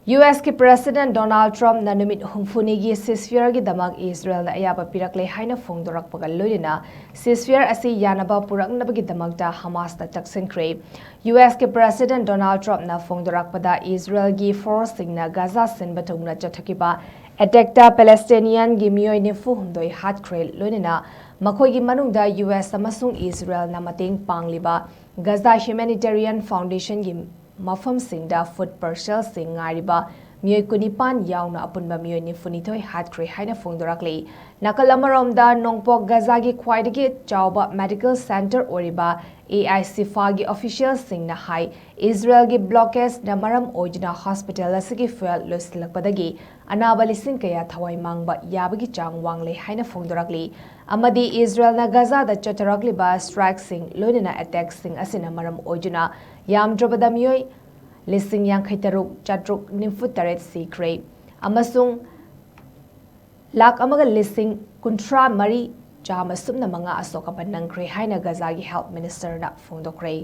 US ki President Donald Trump na Numit Nigi Ceasefire ki Damak Israel na Ayaba Pirakle Haina FONGDORAKPAGA LOINANA ceasefire asi YANNABA PURAKNABAGI DAMAKTA HAMAS TAKSANKHRE US ki President Donald Trump na FONGDORAKPADA Israel gi force singna Gaza sinba thungna chathakiba attack ta Palestinian gi miyoi nifu humdoi hatkhrel loinana makhoi gi manungda US amasung Israel na mateng pangliba Gaza Humanitarian Foundation gi mafam singda food parcel sing ngariba miyoi kunipan yauna apunba miyoi nifunithoi hatkhrei haina FONGDORAKLE nakal amaromda nongpok Gaza gi khwaidagi chawba medical center oriba AICFA gi official singna hai Israel gi blockade na maram oijna hospital asigi fuel losilakpadagi anaba lising kaya thawai mangba yabagi chang wangle haina FONGDORAKLE amadi Israel na Gaza da chatarakli ba strike sing loinana attack sing asina maram oijna yamdrabada miyoi lising yang khaitaruk chatruk nimfutaret sikre amasung lak amaga lising kuntra mari chama sumna manga asoka banangkre haina Gaza gi health minister na FONGDOKRE